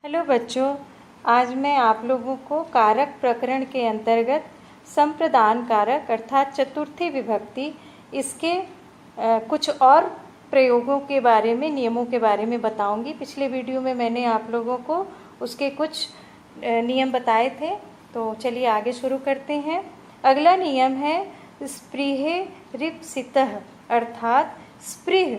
Hello बच्चों, आज मैं आप लोगों को कारक प्रकरण के अंतर्गत संप्रदान कारक अर्थात चतुर्थी विभक्ति इसके कुछ और प्रयोगों के बारे में, नियमों के बारे में बताऊंगी। पिछले वीडियो में मैंने आप लोगों को उसके कुछ नियम बताए थे, तो चलिए आगे शुरू करते हैं। अगला नियम है स्पृहे रिप्सितः अर्थात स्पृह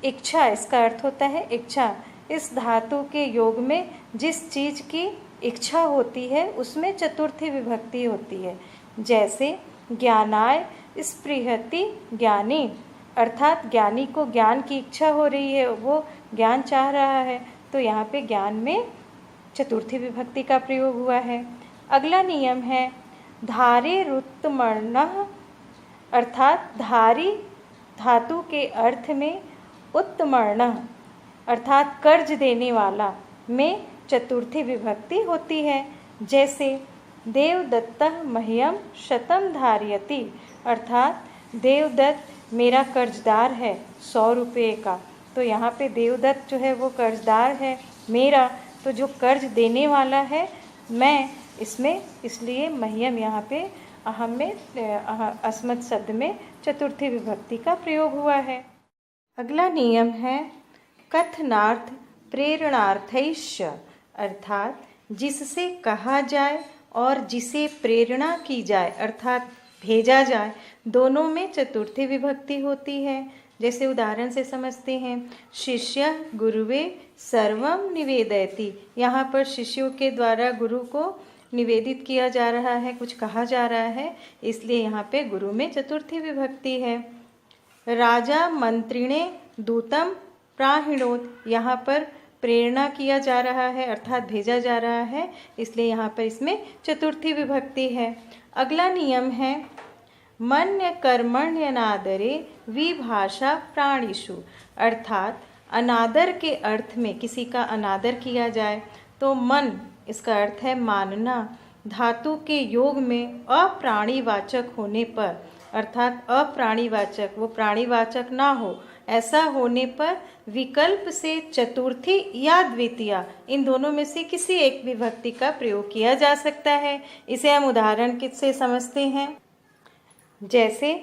इच्छा, इसका अर्थ होता है इच्छा। इस धातु के योग में जिस चीज़ की इच्छा होती है उसमें चतुर्थी विभक्ति होती है। जैसे ज्ञानाय स्पृहति ज्ञानी, अर्थात ज्ञानी को ज्ञान की इच्छा हो रही है, वो ज्ञान चाह रहा है, तो यहाँ पे ज्ञान में चतुर्थी विभक्ति का प्रयोग हुआ है। अगला नियम है धारे रुत्तमर्णः अर्थात धारी धातु के अर्थ में उत्तमर्णः अर्थात कर्ज देने वाला में चतुर्थी विभक्ति होती है। जैसे देवदत्तः मह्यम शतम धारयति अर्थात देवदत्त मेरा कर्जदार है 100 रुपये का, तो यहाँ पे देवदत्त जो है वो कर्जदार है मेरा, तो जो कर्ज देने वाला है मैं, इसमें इसलिए मह्यम यहाँ पे अहम में अस्मत् शब्द में चतुर्थी विभक्ति का प्रयोग हुआ है। अगला नियम है कथनार्थ प्रेरणार्थैश्च अर्थात जिससे कहा जाए और जिसे प्रेरणा की जाए अर्थात भेजा जाए, दोनों में चतुर्थी विभक्ति होती है। जैसे उदाहरण से समझते हैं, शिष्य गुरुवे सर्वम निवेदयति, यहाँ पर शिष्यों के द्वारा गुरु को निवेदित किया जा रहा है, कुछ कहा जा रहा है, इसलिए यहाँ पे गुरु में चतुर्थी विभक्ति है। राजा मंत्रिणे दूतम प्राहिणोत, यहाँ पर प्रेरणा किया जा रहा है अर्थात भेजा जा रहा है, इसलिए यहाँ पर इसमें चतुर्थी विभक्ति है। अगला नियम है मन्य कर्मण्यनादरे विभाषा प्राणिषु अर्थात अनादर के अर्थ में किसी का अनादर किया जाए तो मन, इसका अर्थ है मानना, धातु के योग में अप्राणीवाचक होने पर अर्थात अप्राणीवाचक, वो प्राणीवाचक ना हो, ऐसा होने पर विकल्प से चतुर्थी या द्वितीया, इन दोनों में से किसी एक विभक्ति का प्रयोग किया जा सकता है। इसे हम उदाहरण से समझते हैं। जैसे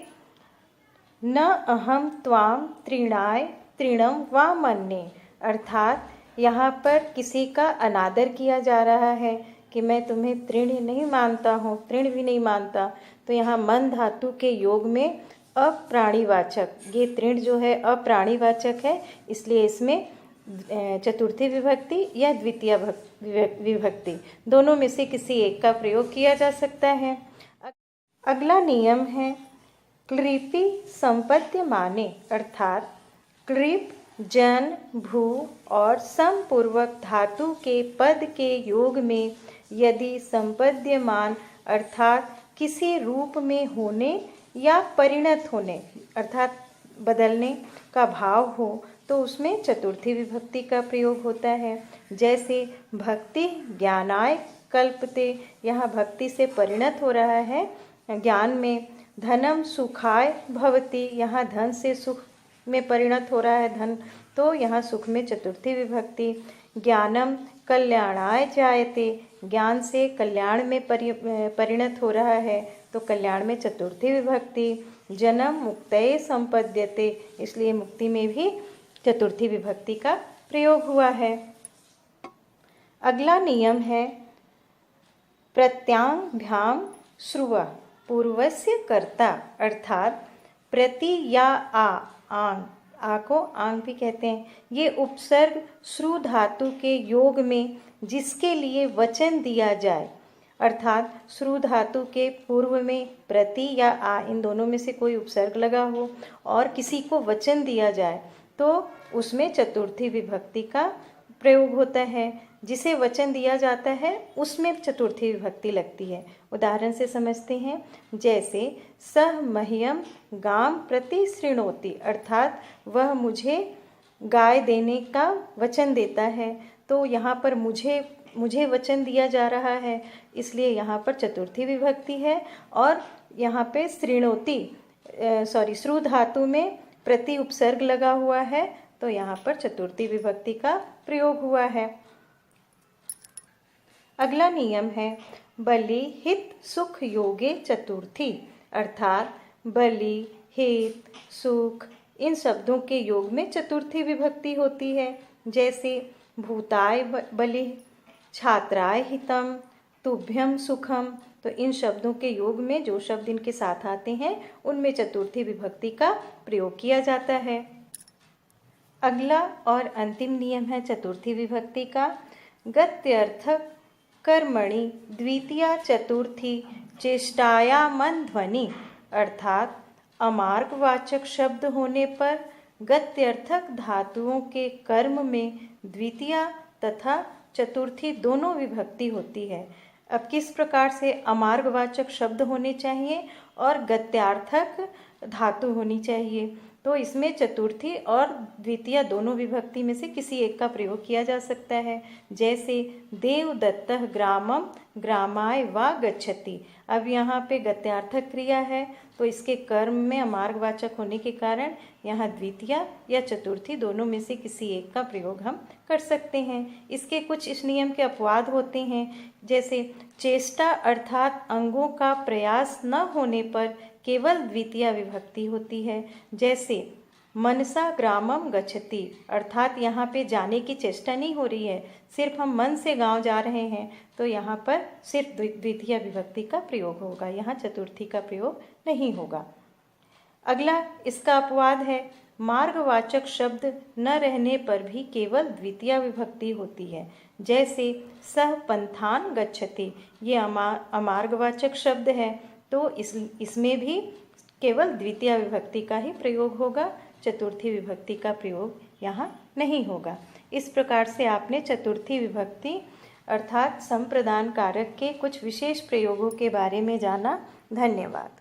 न अहम त्वाम तृणाय तृणम वा मन्ये अर्थात यहाँ पर किसी का अनादर किया जा रहा है कि मैं तुम्हें तृण नहीं मानता हूँ, तृण भी नहीं मानता, तो यहाँ मन धातु के योग में अप्राणीवाचक, ये तृण जो है अप्राणीवाचक है, इसलिए इसमें चतुर्थी विभक्ति या द्वितीय विभक्ति, दोनों में से किसी एक का प्रयोग किया जा सकता है। अगला नियम है क्लिपि संपद्यमाने अर्थात क्लिप जन भू और समपूर्वक धातु के पद के योग में यदि संपद्यमान अर्थात किसी रूप में होने या परिणत होने अर्थात बदलने का भाव हो तो उसमें चतुर्थी विभक्ति का प्रयोग होता है। जैसे भक्ति ज्ञानाय कल्पते, यहाँ भक्ति से परिणत हो रहा है ज्ञान में। धनम सुखाय भवति, यहाँ धन से सुख में परिणत हो रहा है धन, तो यहाँ सुख में चतुर्थी विभक्ति। ज्ञानम कल्याणाय जायते, ज्ञान से कल्याण में परिणत हो रहा है, तो कल्याण में चतुर्थी विभक्ति। जन्म मुक्तये संपद्यते, इसलिए मुक्ति में भी चतुर्थी विभक्ति का प्रयोग हुआ है। अगला नियम है प्रत्यांभ्याम श्रुवा पूर्वस्य कर्ता अर्थात प्रति या आंग, आ को आंग भी कहते हैं, ये उपसर्ग श्रु धातु के योग में जिसके लिए वचन दिया जाए अर्थात श्रु धातु के पूर्व में प्रति या आ, इन दोनों में से कोई उपसर्ग लगा हो और किसी को वचन दिया जाए तो उसमें चतुर्थी विभक्ति का प्रयोग होता है। जिसे वचन दिया जाता है उसमें चतुर्थी विभक्ति लगती है। उदाहरण से समझते हैं, जैसे सह मह्यम गाम प्रति शृणोति अर्थात वह मुझे गाय देने का वचन देता है, तो यहाँ पर मुझे वचन दिया जा रहा है, इसलिए यहाँ पर चतुर्थी विभक्ति है। और यहाँ पे श्रु धातु में प्रति उपसर्ग लगा हुआ है, तो यहाँ पर चतुर्थी विभक्ति का प्रयोग हुआ है। अगला नियम है बलि हित सुख योगे चतुर्थी, अर्थात बलि हित सुख इन शब्दों के योग में चतुर्थी विभक्ति होती है। जैसे भूताय बलि, छात्राय हितम, तुभ्यम सुखम। तो इन शब्दों के योग में जो शब्द इनके साथ आते हैं उनमें चतुर्थी विभक्ति का प्रयोग किया जाता है। अगला और अंतिम नियम है चतुर्थी विभक्ति का। गत्यर्थक कर्मणि द्वितीया चतुर्थी चेष्टायामन ध्वनि, अर्थात अमार्गवाचक शब्द होने पर गत्यर्थक धातुओं के कर्म में द्वितीया तथा चतुर्थी दोनों विभक्ति होती है। अब किस प्रकार से अमार्गवाचक शब्द होने चाहिए और गत्यार्थक धातु होनी चाहिए, तो इसमें चतुर्थी और द्वितीया दोनों विभक्ति में से किसी एक का प्रयोग किया जा सकता है। जैसे देवदत्तः ग्रामम ग्रामाय वा गच्छति। अब यहाँ पे गत्यार्थक क्रिया है तो इसके कर्म में अमार्गवाचक होने के कारण यहाँ द्वितीया या चतुर्थी दोनों में से किसी एक का प्रयोग हम कर सकते हैं। इसके कुछ इस नियम के अपवाद होते हैं। जैसे चेष्टा अर्थात अंगों का प्रयास न होने पर केवल द्वितीया विभक्ति होती है। जैसे मनसा ग्रामम गच्छति, अर्थात यहाँ पे जाने की चेष्टा नहीं हो रही है, सिर्फ हम मन से गांव जा रहे हैं, तो यहाँ पर सिर्फ द्वितीया विभक्ति का प्रयोग होगा, यहाँ चतुर्थी का प्रयोग नहीं होगा। अगला इसका अपवाद है मार्गवाचक शब्द न रहने पर भी केवल द्वितीया विभक्ति होती है। जैसे सह पंथान गच्छति, ये अमार्गवाचक शब्द है तो इसमें भी केवल द्वितीया विभक्ति का ही प्रयोग होगा, चतुर्थी विभक्ति का प्रयोग यहाँ नहीं होगा। इस प्रकार से आपने चतुर्थी विभक्ति अर्थात संप्रदान कारक के कुछ विशेष प्रयोगों के बारे में जाना। धन्यवाद।